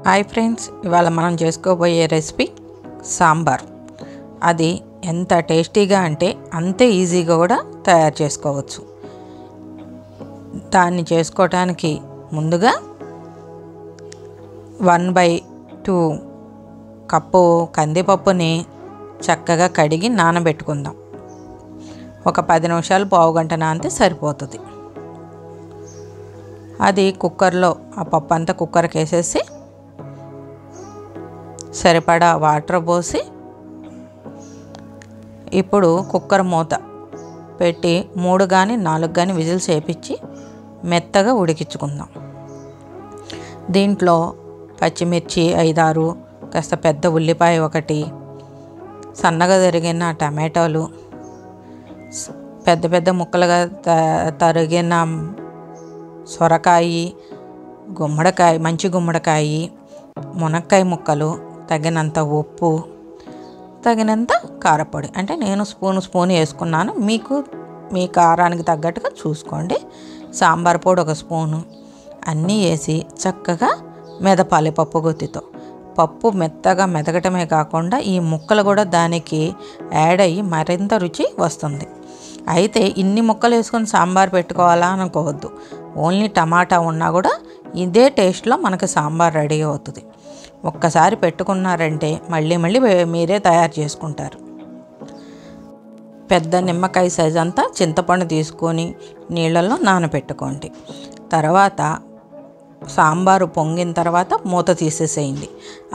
Hi friends, ఇవాళ మనం చేసుకోబోయే రెసిపీ సాంబార్. అది ఎంత టేస్టీగా అంటే అంతే ఈజీగా కూడా తయారు చేసుకోవచ్చు. దాన్ని చేసుకోవడానికి ముందుగా 1/2 కప్పు కందిపప్పుని చక్కగా కడిగి నానబెట్టుకుందాం. ఒక 10 నిమిషాలు పావుగంట నానితే సరిపోతుంది. అది కుక్కర్లో ఆ పప్పు అంతా కుక్కర్కి వేసేసి సరిపడా వాటర్ పోసి ఇప్పుడు కుక్కర్ మూత పెట్టి 3 కానీ 4 కానీ విజిల్స్ వేపించి మెత్తగా ఉడికించుకుందాం. దీంట్లో పచ్చిమిర్చి 5-6, కాస్త పెద్ద ఉల్లిపాయ 1, సన్నగా తరిగిన టమాటాలు, పెద్ద పెద్ద ముక్కలుగా తరిగిన సొరకాయ, గుమ్మడికాయ, మంచి గుమ్మడికాయ, మునక్కాయ ముక్కలు, తగినంత ఉప్పు, తగినంత కారపొడి. అంటే నేను స్పూన్ వేసుకున్నాను. మీకు మీ కారానికి తగ్గట్టుగా చూసుకోండి. సాంబార్ పొడి 1 స్పూను అన్నీ వేసి చక్కగా మెదపాలి. పప్పు గుత్తితో పప్పు మెత్తగా మెదగటమే కాకుండా ఈ ముక్కలు కూడా దానికి యాడ్ అయ్యి మరింత రుచి వస్తుంది. అయితే ఇన్ని ముక్కలు వేసుకొని సాంబార్ పెట్టుకోవాలా అనుకోవద్దు. ఓన్లీ టమాటా ఉన్నా కూడా ఇదే టేస్ట్లో మనకు సాంబార్ రెడీ అవుతుంది. ఒక్కసారి పెట్టుకున్నారంటే మళ్ళీ మీరే తయారు చేసుకుంటారు. పెద్ద నిమ్మకాయ సైజ్ అంతా చింతపండు తీసుకొని నీళ్ళల్లో నానబెట్టుకోండి. తర్వాత సాంబారు పొంగిన తర్వాత మూత తీసేసేయండి.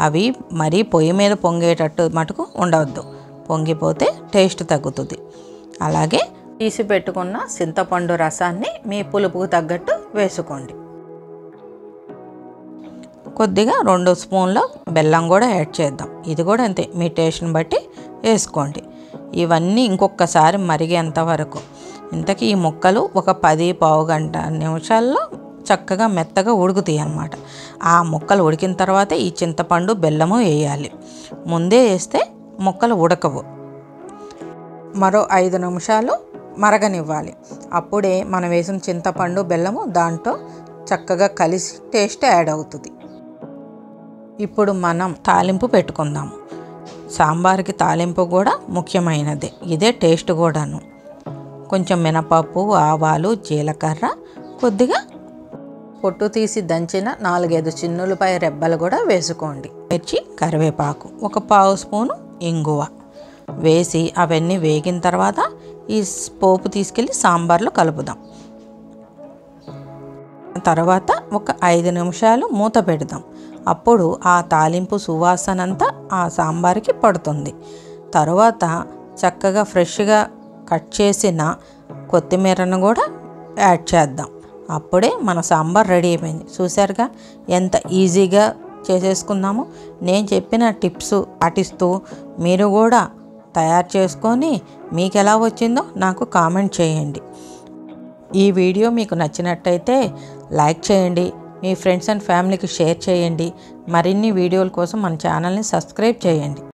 అవి మరీ పొయ్యి మీద పొంగేటట్టు మటుకు ఉండవద్దు. పొంగిపోతే టేస్ట్ తగ్గుతుంది. అలాగే తీసి పెట్టుకున్న చింతపండు రసాన్ని మీ పులుపుకు తగ్గట్టు వేసుకోండి. కొద్దిగా 2 స్పూన్ల బెల్లం కూడా యాడ్ చేద్దాం. ఇది కూడా అంతే, మీ టేస్ట్ని బట్టి వేసుకోండి. ఇవన్నీ ఇంకొకసారి మరిగేంత వరకు. ఇంతకీ ఈ ముక్కలు ఒక 10-15 నిమిషాల్లో చక్కగా మెత్తగా ఉడుకుతాయి అన్నమాట. ఆ ముక్కలు ఉడికిన తర్వాత ఈ చింతపండు బెల్లము వేయాలి. ముందే వేస్తే ముక్కలు ఉడకవు. మరో 5 నిమిషాలు మరగనివ్వాలి. అప్పుడే మనం వేసిన చింతపండు బెల్లము దాంట్లో చక్కగా కలిసి టేస్ట్ యాడ్ అవుతుంది. ఇప్పుడు మనం తాలింపు పెట్టుకుందాము. సాంబార్కి తాలింపు కూడా ముఖ్యమైనదే. ఇదే టేస్ట్ కూడాను. కొంచెం మినపప్పు, ఆవాలు, జీలకర్ర, కొద్దిగా పొట్టు తీసి దంచిన 4-5 చిన్నులపాయ రెబ్బలు కూడా వేసుకోండి. మిర్చి, కరివేపాకు, ఒక 1/2 స్పూను ఇంగువ వేసి అవన్నీ వేగిన తర్వాత ఈ పోపు తీసుకెళ్ళి సాంబార్లో కలుపుదాం. తర్వాత ఒక 5 నిమిషాలు మూత పెడదాం. అప్పుడు ఆ తాలింపు సువాసనంతా ఆ సాంబార్కి పడుతుంది. తర్వాత చక్కగా ఫ్రెష్గా కట్ చేసిన కొత్తిమీరను కూడా యాడ్ చేద్దాం. అప్పుడే మన సాంబార్ రెడీ అయిపోయింది. చూసారుగా ఎంత ఈజీగా చేసేసుకుందాము. నేను చెప్పిన టిప్స్ పాటిస్తూ మీరు కూడా తయారు చేసుకొని మీకు ఎలా వచ్చిందో నాకు కామెంట్ చేయండి. ఈ వీడియో మీకు నచ్చినట్టయితే లైక్ చేయండి. మీ ఫ్రెండ్స్ అండ్ ఫ్యామిలీకి షేర్ చేయండి. మరిన్ని వీడియోల కోసం మన ఛానల్ని సబ్స్క్రైబ్ చేయండి.